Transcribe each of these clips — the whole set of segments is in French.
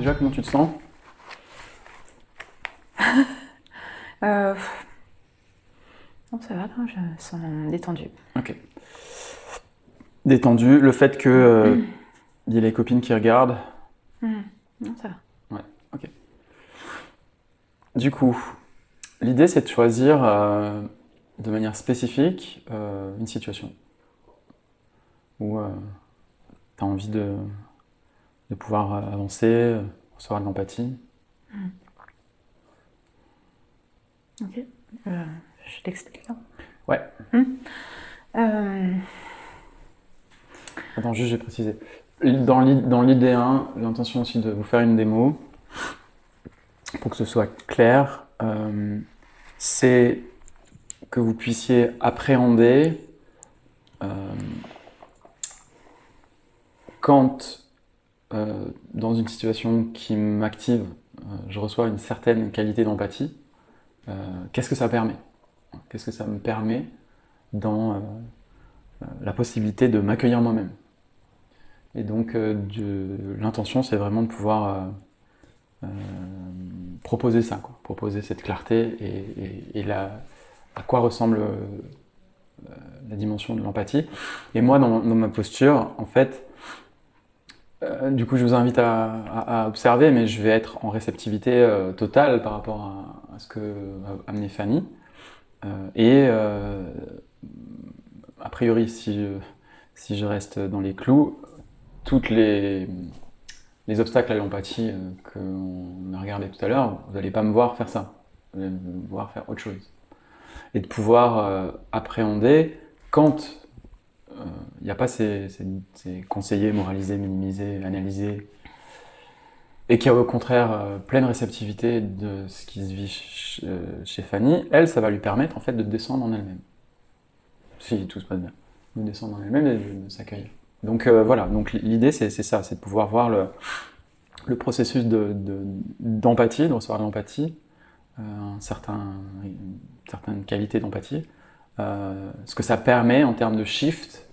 déjà, comment tu te sens? Euh, non, ça va, là, je me sens détendue. Ok. Détendu, le fait que il y ait les copines qui regardent. Non, ça va. Ouais, ok. Du coup, l'idée c'est de choisir de manière spécifique une situation où tu as envie de pouvoir avancer, recevoir de l'empathie. Ok. Je t'explique. Hein. Ouais, Euh, attends, juste j'ai précisé. Dans l'idée 1, l'intention aussi de vous faire une démo, pour que ce soit clair, c'est que vous puissiez appréhender quand, dans une situation qui m'active, je reçois une certaine qualité d'empathie, qu'est-ce que ça permet? Qu'est-ce que ça me permet dans la possibilité de m'accueillir moi-même? Et donc, l'intention, c'est vraiment de pouvoir proposer ça, quoi. Proposer cette clarté et à quoi ressemble la dimension de l'empathie. Et moi, dans ma posture, en fait, du coup, je vous invite à observer, mais je vais être en réceptivité totale par rapport à ce que va amener Fanny. Et a priori, si je reste dans les clous, toutes les obstacles à l'empathie qu'on a regardé tout à l'heure, vous n'allez pas me voir faire ça. Vous allez me voir faire autre chose. Et de pouvoir appréhender quand il n'y a pas ces conseillers, moralisés, minimisés, analysés, et qui a au contraire pleine réceptivité de ce qui se vit chez Fanny, elle, ça va lui permettre en fait de descendre en elle-même. Si tout se passe bien. De descendre en elle-même et de s'accueillir. Donc voilà, donc l'idée c'est ça, c'est de pouvoir voir le processus d'empathie, de recevoir de l'empathie, une certaine qualité d'empathie, ce que ça permet en termes de shift,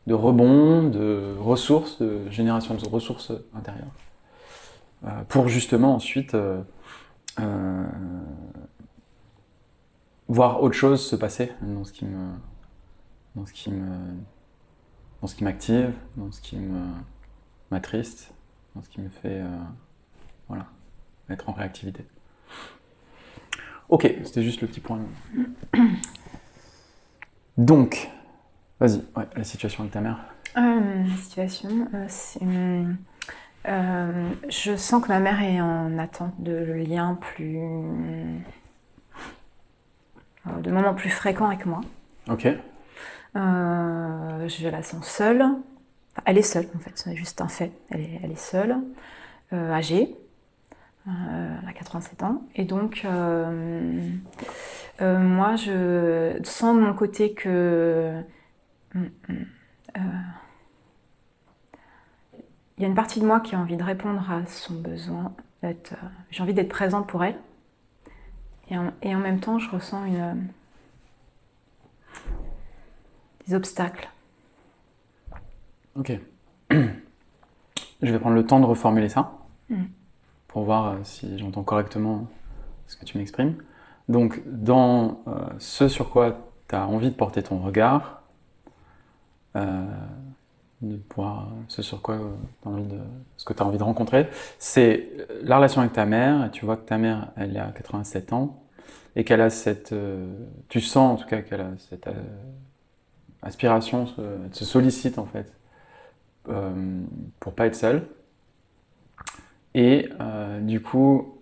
de rebond, de ressources, de génération de ressources intérieures, pour justement ensuite voir autre chose se passer dans ce qui me, dans ce qui me, dans ce qui m'active, dans ce qui m'attriste, dans ce qui me fait, voilà, être en réactivité. Ok, c'était juste le petit point. Donc, vas-y, ouais, la situation avec ta mère. la situation, je sens que ma mère est en attente de liens plus. De moments plus fréquents avec moi. Ok. Je la sens seule. Enfin, elle est seule, en fait, c'est juste un fait. Elle est seule, âgée. Elle a 87 ans. Et donc, moi, je sens de mon côté que. Il y a une partie de moi qui a envie de répondre à son besoin. J'ai envie d'être présente pour elle. Et en même temps, je ressens des obstacles. Ok. Je vais prendre le temps de reformuler ça pour voir si j'entends correctement ce que tu m'exprimes. Donc, dans ce sur quoi tu as envie de porter ton regard, de pouvoir, ce sur quoi ce que tu as envie de rencontrer, c'est la relation avec ta mère. Et tu vois que ta mère, elle a 87 ans et qu'elle a cette. Tu sens en tout cas qu'elle a cette aspiration, elle se sollicite en fait pour pas être seule. Et du coup,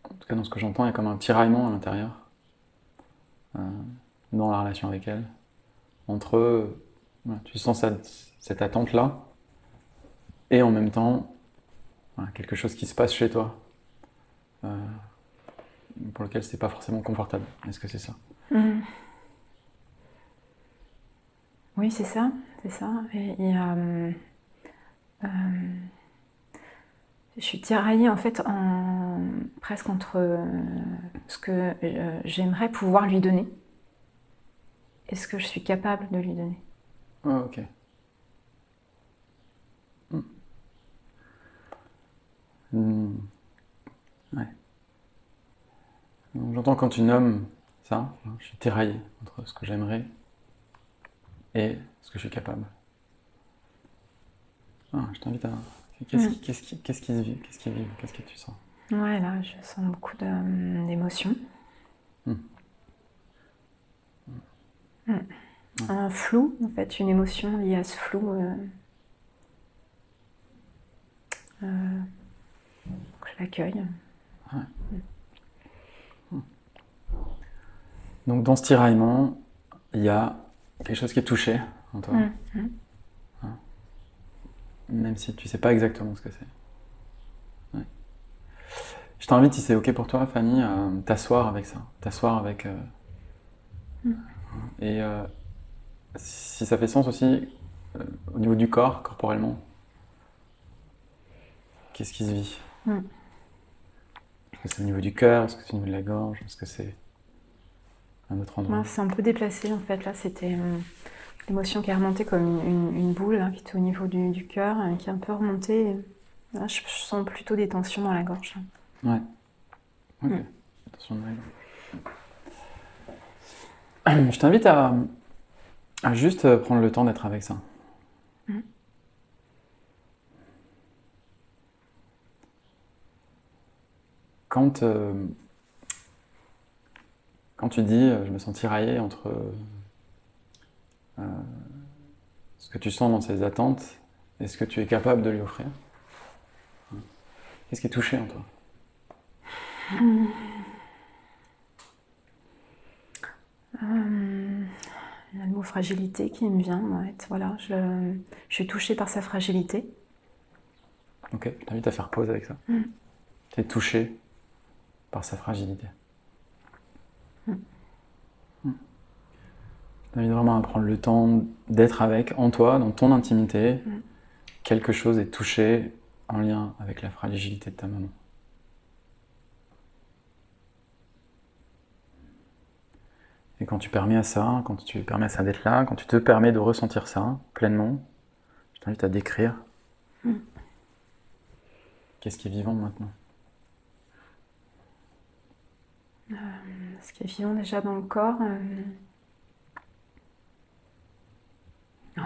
en tout cas dans ce que j'entends, il y a comme un tiraillement à l'intérieur dans la relation avec elle. Entre, voilà, tu sens cette attente-là et en même temps, voilà, quelque chose qui se passe chez toi pour lequel c'est pas forcément confortable. Est-ce que c'est ça? Oui, c'est ça, c'est ça. Et il y a, je suis tiraillée en fait presque entre ce que j'aimerais pouvoir lui donner et ce que je suis capable de lui donner. Oh, ok. j'entends quand tu nommes ça, hein, je suis tiraillé entre ce que j'aimerais et ce que je suis capable. Ah, je t'invite à... Qu'est-ce qui se vit? Qu'est-ce qui vibre? Qu'est-ce que tu sens? Ouais, là, je sens beaucoup d'émotions. Un flou, en fait, une émotion liée à ce flou. Je l'accueille. Donc dans ce tiraillement, il y a quelque chose qui est touché en toi, hein, même si tu sais pas exactement ce que c'est. Ouais. Je t'invite, si c'est ok pour toi, Fanny, à t'asseoir avec ça, t'asseoir avec... et si ça fait sens aussi, au niveau du corps, corporellement, qu'est-ce qui se vit? Est-ce que c'est au niveau du cœur? Est-ce que c'est au niveau de la gorge? Est-ce que c'est un autre endroit? Moi, c'est un peu déplacé, en fait. Là, c'était l'émotion qui est remontée comme une boule, hein, qui était au niveau du cœur, qui est un peu remontée. Là, je sens plutôt des tensions dans la gorge. Ouais. Ok. Attention de règle. Je t'invite à juste prendre le temps d'être avec ça. Quand tu dis je me sens tiraillé entre ce que tu sens dans ces attentes et ce que tu es capable de lui offrir, qu'est-ce qui est touché en toi? Il y a le mot fragilité qui me vient. Ouais, voilà, je suis touchée par sa fragilité. Ok, je t'invite à faire pause avec ça. Tu es touché par sa fragilité. Je t'invite vraiment à prendre le temps d'être avec, en toi, dans ton intimité. Quelque chose est touché en lien avec la fragilité de ta maman. Et quand tu permets à ça, quand tu permets à ça d'être là, quand tu te permets de ressentir ça pleinement, je t'invite à décrire qu'est-ce qui est vivant maintenant. Ce qui est vivant déjà dans le corps.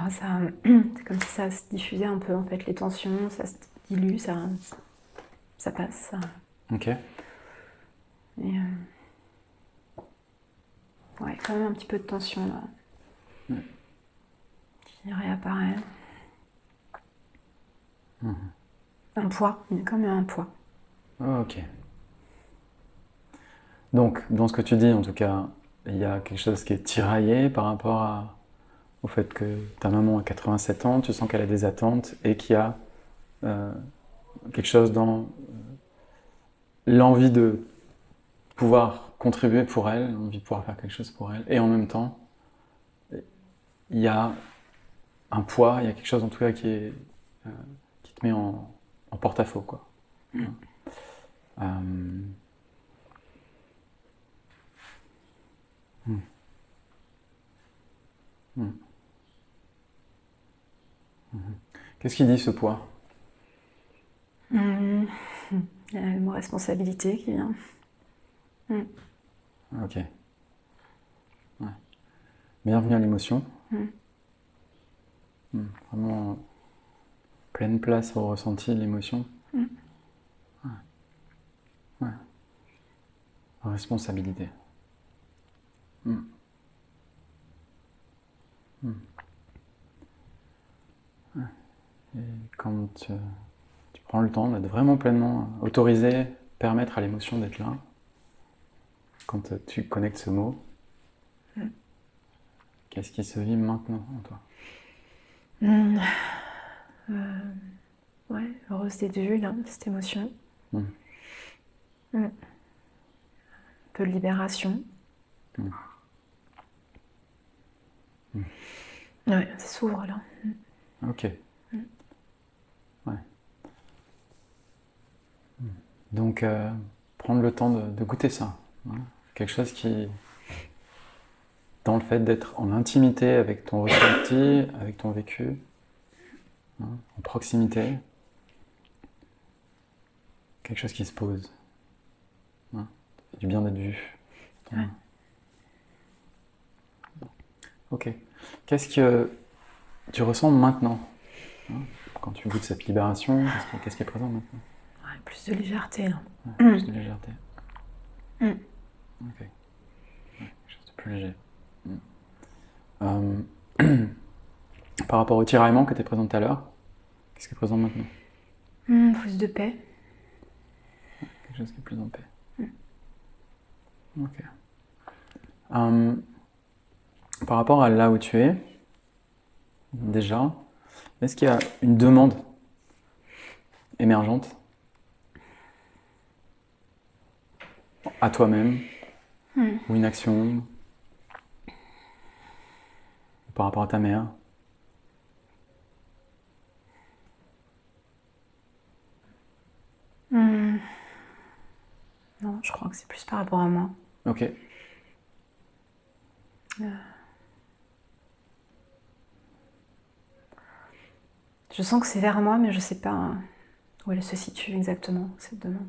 C'est comme si ça se diffusait un peu, en fait, les tensions, ça se dilue, ça passe. Ok. Et ouais, quand même un petit peu de tension là. Qui réapparaît. Un poids, il y a quand même un poids. Ok. Donc, dans ce que tu dis, en tout cas, il y a quelque chose qui est tiraillé par rapport au fait que ta maman a 87 ans, tu sens qu'elle a des attentes et qu'il y a quelque chose dans l'envie de pouvoir contribuer pour elle, l'envie de pouvoir faire quelque chose pour elle, et en même temps, il y a un poids, il y a quelque chose en tout cas qui te met en porte-à-faux, quoi. Qu'est-ce qu'il dit ce poids? Il y a le mot responsabilité qui vient. Ok. Ouais. Bienvenue à l'émotion. Vraiment pleine place au ressenti de l'émotion. Ouais. Responsabilité. Et quand tu prends le temps d'être vraiment pleinement autorisé, permettre à l'émotion d'être là, quand tu connectes ce mot, qu'est-ce qui se vit maintenant en toi? Ouais, heureuse d'être vue là, cette émotion. Un peu de libération. Ouais, ça s'ouvre là. Ok. Ouais. Donc, prendre le temps de goûter ça. Hein. Quelque chose qui, dans le fait d'être en intimité avec ton ressenti, avec ton vécu, hein, en proximité, quelque chose qui se pose. Hein. Ça fait du bien d'être vu. Ouais. Ok. Qu'est-ce que tu ressens maintenant, hein, quand tu goûtes cette libération? Qu'est-ce qui est présent maintenant? Ouais, plus de légèreté, là. Ouais, plus de légèreté. Mm. Ok. Ouais, quelque chose de plus léger. Par rapport au tiraillement que tu es présent tout à l'heure, qu'est-ce qui est présent maintenant? Plus de paix. Quelque chose qui est plus en paix. Ok. Par rapport à là où tu es, déjà, est-ce qu'il y a une demande émergente à toi-même, ou une action, par rapport à ta mère? Non, je crois que c'est plus par rapport à moi. Ok. Je sens que c'est vers moi, mais je sais pas où elle se situe exactement, cette demande.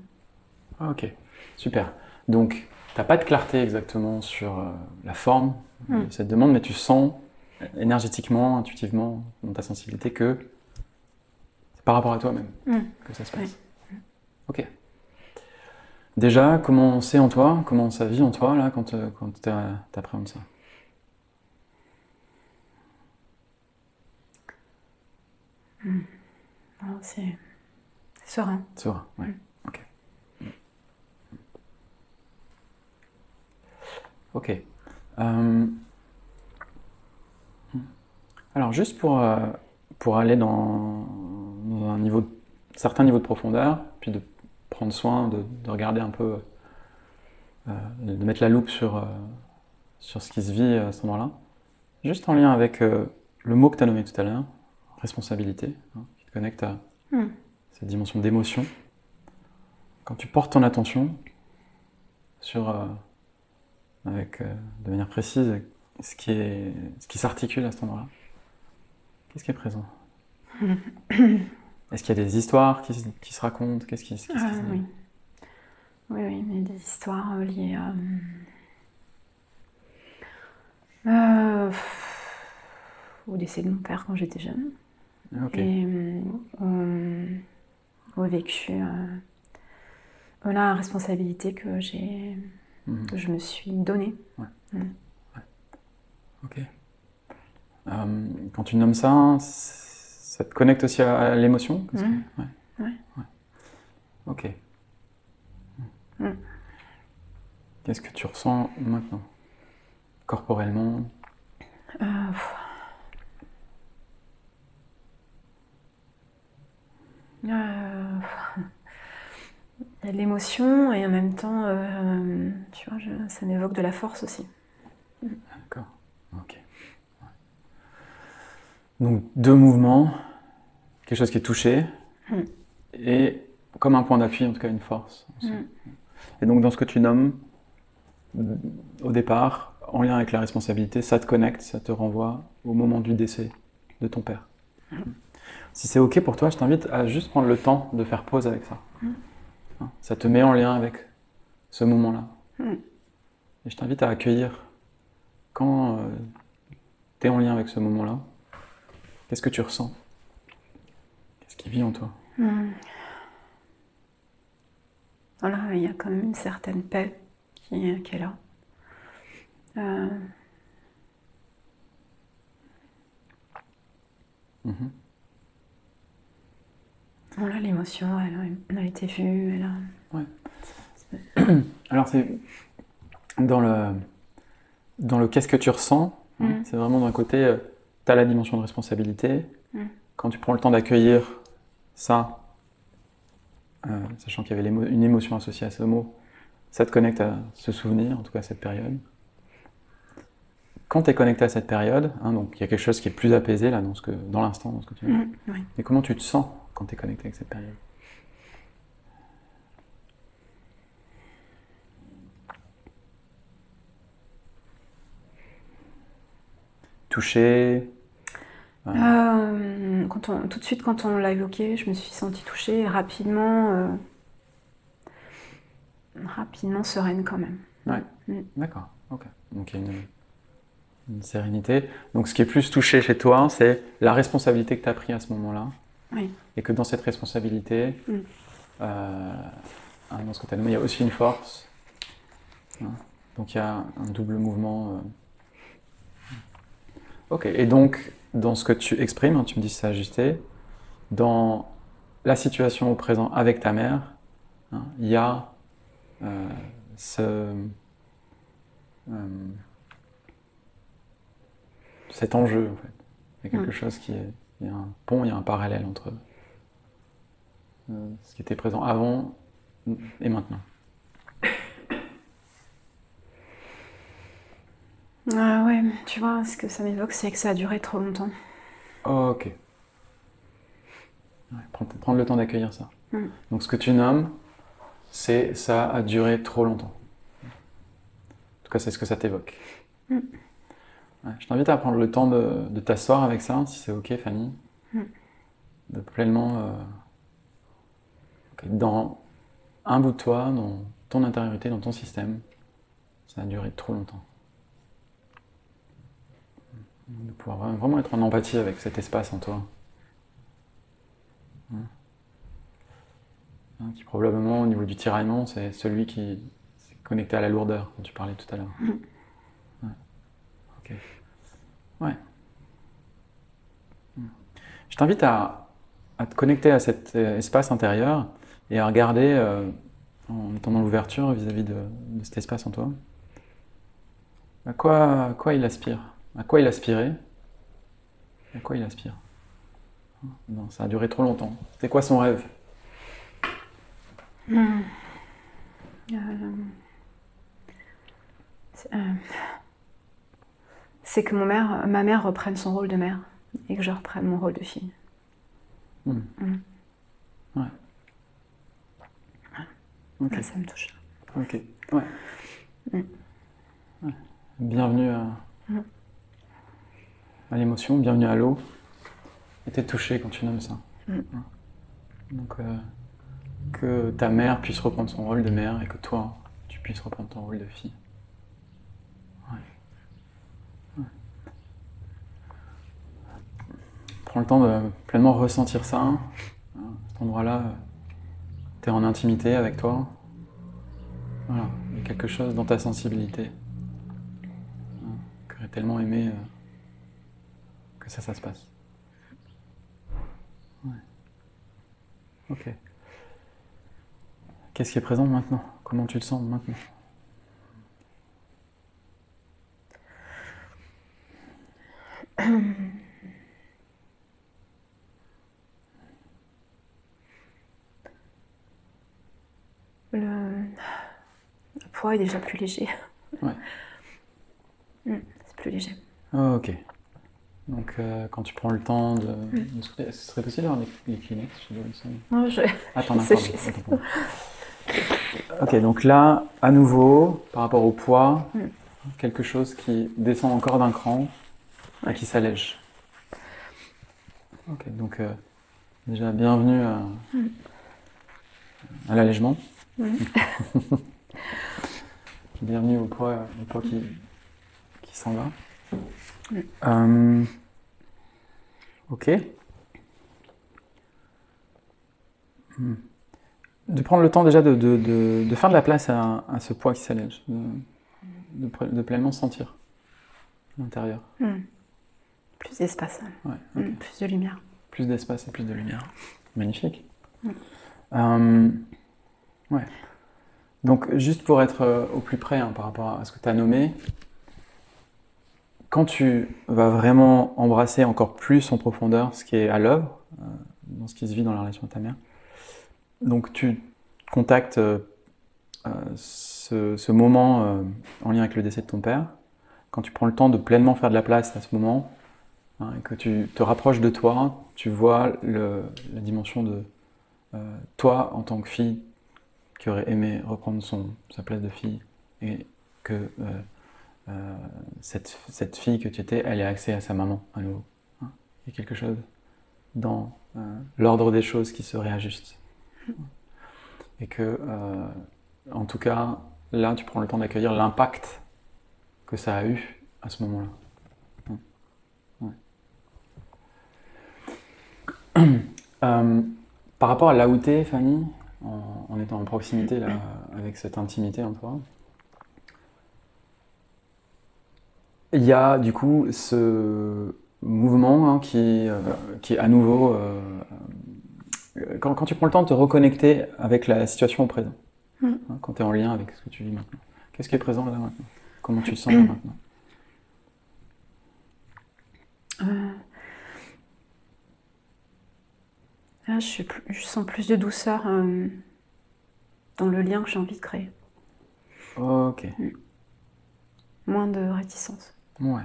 Ok, super. Donc, tu n'as pas de clarté exactement sur la forme de cette demande, mais tu sens énergétiquement, intuitivement, dans ta sensibilité que c'est par rapport à toi-même que ça se passe. Ok. Déjà, comment c'est en toi, comment ça vit en toi là quand tu appréhendes ça? Non, c'est serein. Serein, ouais. Ok. Ok. Alors juste pour aller dans un certain niveau de profondeur, puis de prendre soin de regarder un peu, de mettre la loupe sur ce qui se vit à ce moment-là, juste en lien avec le mot que tu as nommé tout à l'heure, responsabilité, hein, qui te connecte à cette dimension d'émotion. Quand tu portes ton attention sur, de manière précise, ce qui s'articule à cet endroit-là, qu'est-ce qui est présent? Est-ce qu'il y a des histoires qui se racontent? Qu'est-ce qui se dit? Oui. Oui, mais des histoires liées au décès de mon père quand j'étais jeune. Ok. Et au vécu, la responsabilité que je me suis donnée. Ouais. Ok. Quand tu nommes ça, ça te connecte aussi à l'émotion? Ouais. Ok. Qu'est-ce que tu ressens maintenant? Corporellement? Il y a de l'émotion et en même temps, tu vois, ça m'évoque de la force aussi. D'accord. Ok. Donc deux mouvements, quelque chose qui est touché, et comme un point d'appui, en tout cas une force. Et donc dans ce que tu nommes, au départ, en lien avec la responsabilité, ça te connecte, ça te renvoie au moment du décès de ton père. Si c'est ok pour toi, je t'invite à juste prendre le temps de faire pause avec ça. Ça te met en lien avec ce moment-là. Et je t'invite à accueillir quand tu es en lien avec ce moment-là. Qu'est-ce que tu ressens? Qu'est-ce qui vit en toi? Voilà, il y a quand même une certaine paix qui est là. Voilà, l'émotion, elle a été vue. Ouais. Alors c'est dans le qu'est-ce que tu ressens, c'est vraiment d'un côté, tu as la dimension de responsabilité. Quand tu prends le temps d'accueillir ça, sachant qu'il y avait une émotion associée à ce mot, ça te connecte à ce souvenir, en tout cas à cette période. Quand tu es connecté à cette période, donc il y a quelque chose qui est plus apaisé là, dans l'instant, dans ce que tu veux. Et comment tu te sens quand tu es connecté avec cette période? Touché? Tout de suite, quand on l'a évoqué, je me suis sentie touchée et rapidement sereine quand même. Ouais, d'accord, ok. Donc il y a une sérénité. Donc ce qui est plus touché chez toi, c'est la responsabilité que tu as prise à ce moment-là. Oui. Et que dans cette responsabilité, dans ce que tu as nommé, il y a aussi une force. Hein. Donc il y a un double mouvement. Ok, et donc dans ce que tu exprimes, hein, tu me dis que c'est ajusté, dans la situation au présent avec ta mère, hein, il y a cet enjeu en fait. Il y a quelque chose qui est. Il y a un pont, il y a un parallèle entre ce qui était présent avant et maintenant. Ouais, tu vois, ce que ça m'évoque, c'est que ça a duré trop longtemps. Ok. Ouais, prendre le temps d'accueillir ça. Donc ce que tu nommes, c'est ça a duré trop longtemps. En tout cas, c'est ce que ça t'évoque. Ouais, je t'invite à prendre le temps de t'asseoir avec ça, si c'est ok, Fanny. De pleinement dans un bout de toi, dans ton intériorité, dans ton système, ça a duré trop longtemps. De pouvoir vraiment être en empathie avec cet espace en toi. Qui probablement au niveau du tiraillement, c'est celui qui est connecté à la lourdeur, dont tu parlais tout à l'heure. Ouais. Ok. Ouais. Je t'invite à te connecter à cet espace intérieur et à regarder en étant dans l'ouverture vis-à-vis de cet espace en toi. À quoi il aspire? À quoi il aspirait? À quoi il aspire? Non, ça a duré trop longtemps. C'était quoi son rêve? C'est que ma mère reprenne son rôle de mère et que je reprenne mon rôle de fille. Ouais. Okay. Là, ça me touche. Ok. Ouais. Ouais. Bienvenue à l'émotion, bienvenue à l'eau. Et t'es touché quand tu nommes ça. Donc que ta mère puisse reprendre son rôle de mère et que toi, tu puisses reprendre ton rôle de fille. Ouais. Prends le temps de pleinement ressentir ça. À cet endroit-là, t'es en intimité avec toi. Voilà, il y a quelque chose dans ta sensibilité que j'aurais tellement aimé que ça se passe. Ouais. Ok. Qu'est-ce qui est présent maintenant? Comment tu te sens maintenant? Le poids est déjà plus léger. Ouais. C'est plus léger. Oh, ok. Donc quand tu prends le temps de... Ce serait possible d'avoir les Kleenex? Non, je... Ah, t'en as pas. Ok, donc là, à nouveau, par rapport au poids, quelque chose qui descend encore d'un cran et qui s'allège. Ok, donc déjà bienvenue à l'allègement. Bienvenue au poids qui s'en va. Ok. De prendre le temps déjà de faire de la place à ce poids qui s'allège, de pleinement sentir l'intérieur. Plus d'espace, ouais, okay. Plus de lumière. Plus d'espace et plus de lumière. Magnifique. Ouais. Donc juste pour être au plus près par rapport à ce que tu as nommé, quand tu vas vraiment embrasser encore plus en profondeur ce qui est à l'œuvre, dans ce qui se vit dans la relation à ta mère, donc tu contactes ce moment en lien avec le décès de ton père, quand tu prends le temps de pleinement faire de la place à ce moment, et que tu te rapproches de toi, tu vois la dimension de toi en tant que fille qui aurait aimé reprendre sa place de fille et que cette fille que tu étais, elle ait accès à sa maman à nouveau. Il y a quelque chose dans l'ordre des choses qui se réajuste. Et que, en tout cas, là, tu prends le temps d'accueillir l'impact que ça a eu à ce moment-là. Ouais. Par rapport à là où t'es, Fanny, en étant en proximité là, avec cette intimité en toi, il y a du coup ce mouvement hein, qui est à nouveau quand tu prends le temps de te reconnecter avec la situation au présent, hein, quand tu es en lien avec ce que tu vis maintenant. Qu'est-ce qui est présent là maintenant? Comment tu te sens là maintenant? Là, je sens plus de douceur dans le lien que j'ai envie de créer. Ok. Moins de réticence. Ouais.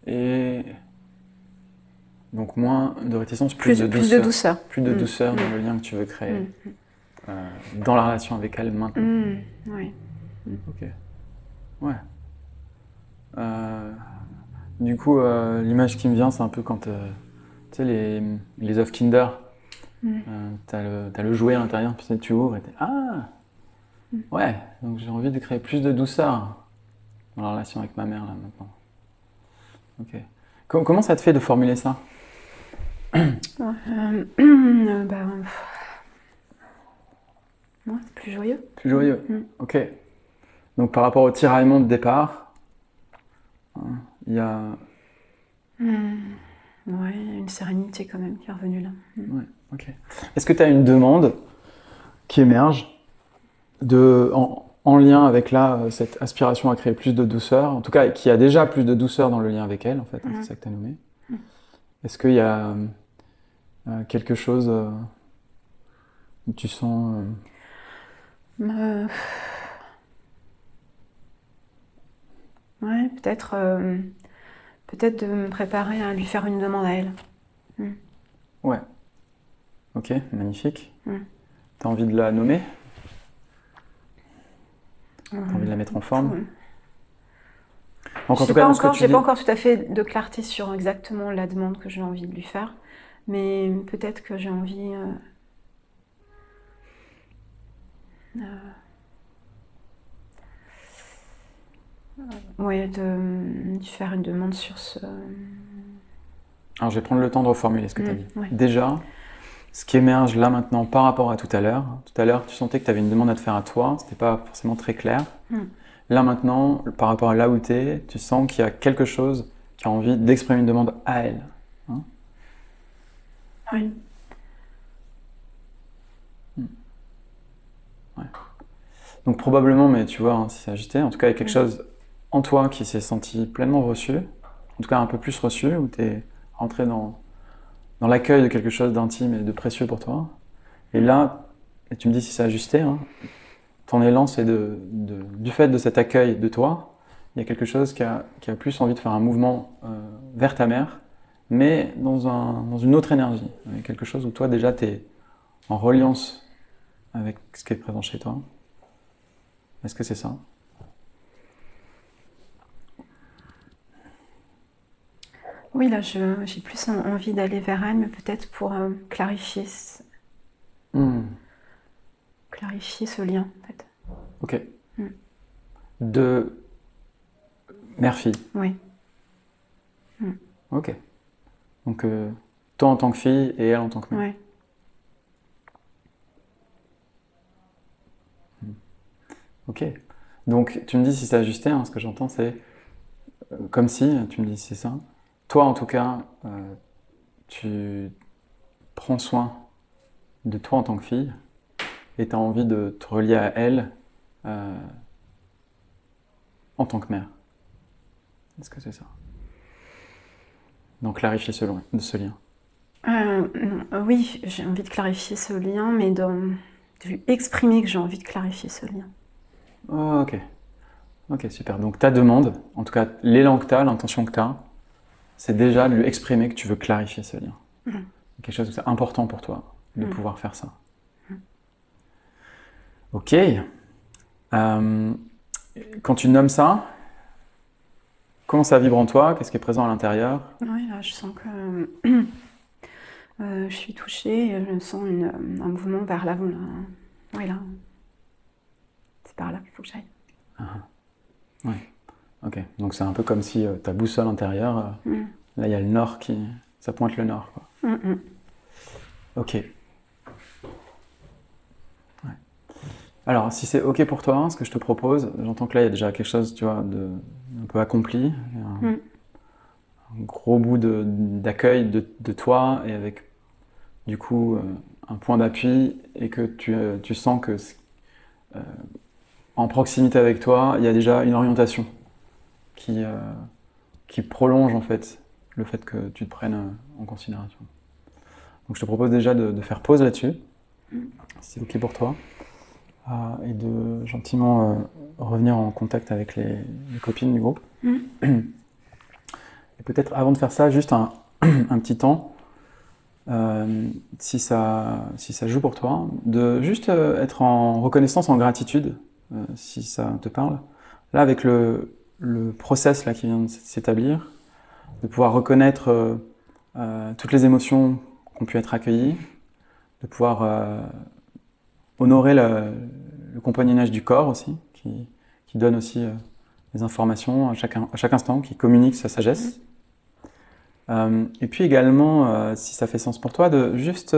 Et donc moins de réticence, plus de douceur. Plus de douceur dans le lien que tu veux créer. Dans la relation avec elle maintenant. Oui. Ok. Ouais. Du coup, l'image qui me vient, c'est un peu quand tu sais, les œufs Kinder. T'as le jouet à l'intérieur, puis tu ouvres et t'es ah ouais, donc j'ai envie de créer plus de douceur dans la relation avec ma mère là maintenant. Ok. Comment ça te fait de formuler ça? Ouais, c'est plus joyeux. Plus joyeux. Ok. Donc par rapport au tiraillement de départ, il y a. Ouais, une sérénité quand même qui est revenue là. Ouais, ok. Est-ce que tu as une demande qui émerge en lien avec là, cette aspiration à créer plus de douceur, en tout cas qui a déjà plus de douceur dans le lien avec elle, en fait, c'est ça que tu as nommé. Est-ce qu'il y a quelque chose où tu sens. Ouais, peut-être de me préparer à lui faire une demande à elle. Ouais. Ok, magnifique. T'as envie de la nommer? T'as envie de la mettre en forme? Donc, en tout cas, j'ai pas encore tout à fait de clarté sur exactement la demande que j'ai envie de lui faire, mais peut-être que j'ai envie de faire une demande sur ce. Alors, je vais prendre le temps de reformuler ce que tu as dit. Ouais. Déjà, ce qui émerge là maintenant par rapport à tout à l'heure, tu sentais que tu avais une demande à te faire à toi, c'était pas forcément très clair. Là maintenant, par rapport à là où tu es, tu sens qu'il y a quelque chose qui a envie d'exprimer une demande à elle. Hein? Oui. Ouais. Donc probablement, mais tu vois, hein, si c'est ajusté, en tout cas il y a quelque chose en toi qui s'est senti pleinement reçu, en tout cas un peu plus reçu, où tu es rentré dans l'accueil de quelque chose d'intime et de précieux pour toi. Et là, et tu me dis si c'est ajusté, hein, ton élan c'est du fait de cet accueil de toi, il y a quelque chose qui a plus envie de faire un mouvement vers ta mère, mais dans une autre énergie, avec quelque chose où toi déjà tu es en reliance avec ce qui est présent chez toi. Est-ce que c'est ça? Oui, là j'ai plus envie d'aller vers elle, mais peut-être pour clarifier ce lien en fait. Ok. De mère-fille. Oui. Ok. Donc toi en tant que fille et elle en tant que mère. Ouais. Ok. Donc tu me dis si c'est ajusté, hein, ce que j'entends c'est comme si, tu me dis si c'est ça. Toi en tout cas, tu prends soin de toi en tant que fille et tu as envie de te relier à elle en tant que mère. Est-ce que c'est ça? Donc clarifier ce lien. Oui, j'ai envie de clarifier ce lien, mais de lui exprimer que j'ai envie de clarifier ce lien. Oh, ok. Ok, super. Donc ta demande, en tout cas l'élan que tu as, l'intention que tu as, c'est déjà de lui exprimer que tu veux clarifier ce lien. Quelque chose où c'est important pour toi de pouvoir faire ça. Ok. Quand tu nommes ça, comment ça vibre en toi? Qu'est-ce qui est présent à l'intérieur? Oui, là, je sens que je suis touchée, je sens un mouvement vers l'avant. Là. Oui, là. c'est par là qu'il faut que j'aille. Ouais, ok. Donc c'est un peu comme si ta boussole intérieure, là il y a le nord ça pointe le nord, quoi. Ok. Ouais. Alors, si c'est ok pour toi, ce que je te propose, j'entends que là il y a déjà quelque chose, tu vois, un peu accompli, un gros bout d'accueil de toi et avec du coup un point d'appui et que tu sens que en proximité avec toi, il y a déjà une orientation qui prolonge en fait le fait que tu te prennes en considération. Donc je te propose déjà de faire pause là-dessus, si c'est ok pour toi, et de gentiment revenir en contact avec les copines du groupe. Et peut-être avant de faire ça, juste un petit temps, si ça joue pour toi, de juste être en reconnaissance, en gratitude, si ça te parle. Là, avec le process là, qui vient de s'établir, de pouvoir reconnaître toutes les émotions qui ont pu être accueillies, de pouvoir honorer le compagnonnage du corps aussi, qui donne aussi des informations à chaque instant, qui communique sa sagesse. Et puis également, si ça fait sens pour toi, de juste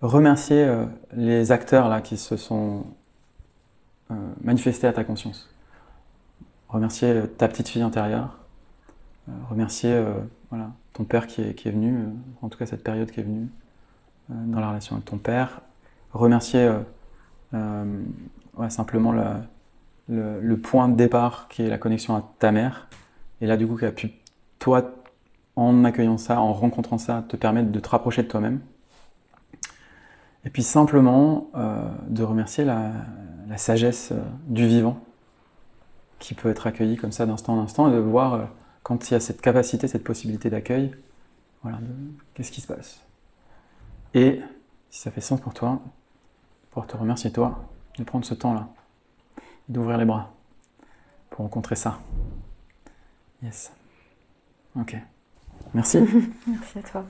remercier les acteurs là, qui se sont manifestés à ta conscience. Remercier ta petite fille intérieure, remercier voilà, ton père qui est venu, en tout cas cette période qui est venue dans la relation avec ton père, remercier simplement le point de départ qui est la connexion à ta mère, et là du coup qui a pu, toi, en accueillant ça, en rencontrant ça, te permettre de te rapprocher de toi-même. Et puis simplement de remercier la sagesse du vivant qui peut être accueillie comme ça d'instant en instant, et de voir quand il y a cette capacité, cette possibilité d'accueil, voilà, qu'est-ce qui se passe. Et si ça fait sens pour toi, pour te remercier toi, de prendre ce temps-là, d'ouvrir les bras pour rencontrer ça. Yes. Ok. Merci. Merci à toi.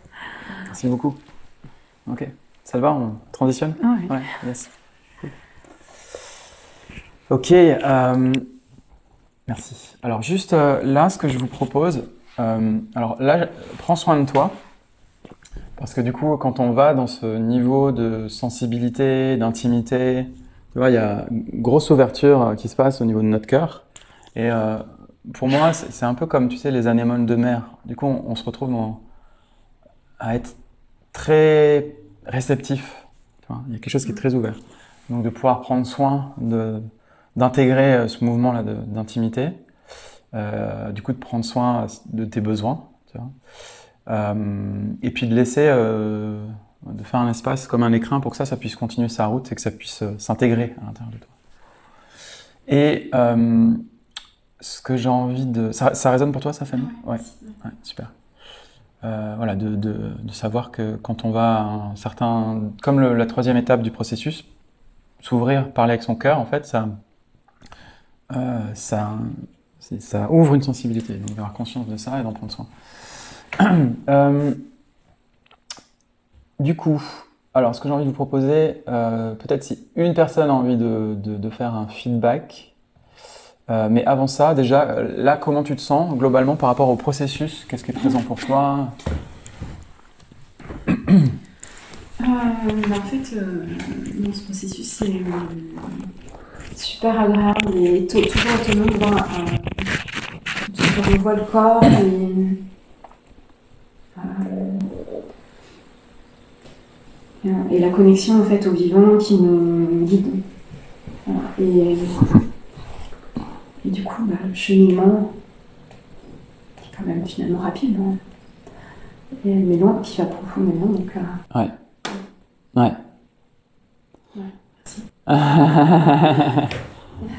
Merci beaucoup. Ok. Ça te va, on transitionne? Ouais. Yes. Cool. Ok. Merci. Alors juste là, ce que je vous propose, alors là, prends soin de toi, parce que du coup, quand on va dans ce niveau de sensibilité, d'intimité, tu vois, il y a une grosse ouverture qui se passe au niveau de notre cœur. Et pour moi, c'est un peu comme, tu sais, les anémones de mer. Du coup, on se retrouve à être très réceptif. Tu vois, il y a quelque chose qui est très ouvert. Donc de pouvoir prendre soin d'intégrer ce mouvement-là d'intimité, du coup de prendre soin de tes besoins, tu vois, et puis de laisser, de faire un espace comme un écrin pour que ça puisse continuer sa route et que ça puisse s'intégrer à l'intérieur de toi. Et ce que j'ai envie de... Ça résonne pour toi, ça, Fanny? Ouais, super. Voilà, de savoir que quand on va à un certain... Comme la troisième étape du processus, s'ouvrir, parler avec son cœur, en fait, ça ouvre une sensibilité. Donc d'avoir conscience de ça et d'en prendre soin. Du coup, alors ce que j'ai envie de vous proposer, peut-être si une personne a envie de faire un feedback, mais avant ça, déjà, là, comment tu te sens globalement par rapport au processus? Qu'est-ce qui est présent pour toi? En fait, dans ce processus, c'est super agréable et toujours autonome. Je revois le corps et la connexion en fait au vivant qui nous guide. Voilà. Et du coup, le cheminement qui est quand même finalement rapide, hein, mais long, qui va profondément. Donc, Ouais. Ouais.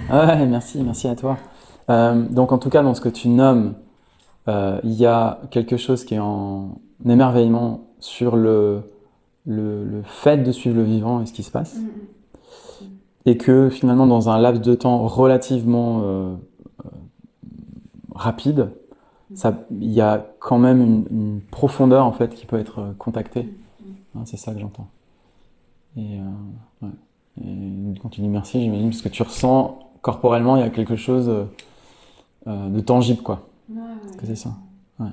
Ouais, merci à toi. Donc en tout cas, dans ce que tu nommes, il y a quelque chose qui est en émerveillement sur le fait de suivre le vivant et ce qui se passe. Et que finalement, dans un laps de temps relativement rapide, il y a quand même une profondeur en fait qui peut être contactée. Hein, c'est ça que j'entends. Et ouais. Et quand tu dis merci, j'imagine parce que tu ressens corporellement, il y a quelque chose de tangible, quoi. Ouais, Est-ce que c'est ça? Ouais.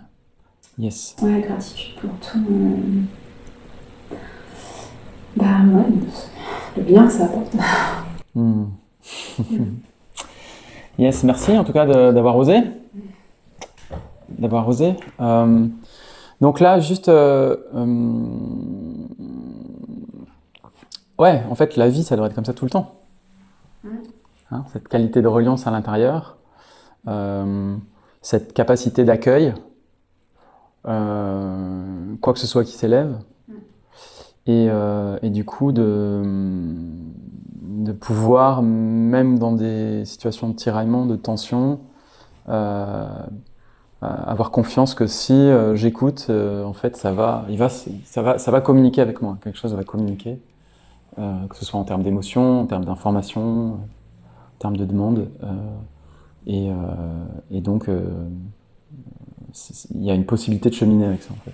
Yes. ouais, gratitude pour tout. Bah ouais, le bien que ça apporte. Hmm. Yes, merci en tout cas d'avoir osé. D'avoir osé. Donc là, juste... ouais, en fait, la vie, ça devrait être comme ça tout le temps. Hein, cette qualité de reliance à l'intérieur, cette capacité d'accueil, quoi que ce soit qui s'élève, et du coup de pouvoir, même dans des situations de tiraillement, de tension, avoir confiance que si j'écoute, en fait, ça va communiquer avec moi. Quelque chose va communiquer, que ce soit en termes d'émotion, en termes d'information, en termes de demande. Et donc, il y a une possibilité de cheminer avec ça, en fait.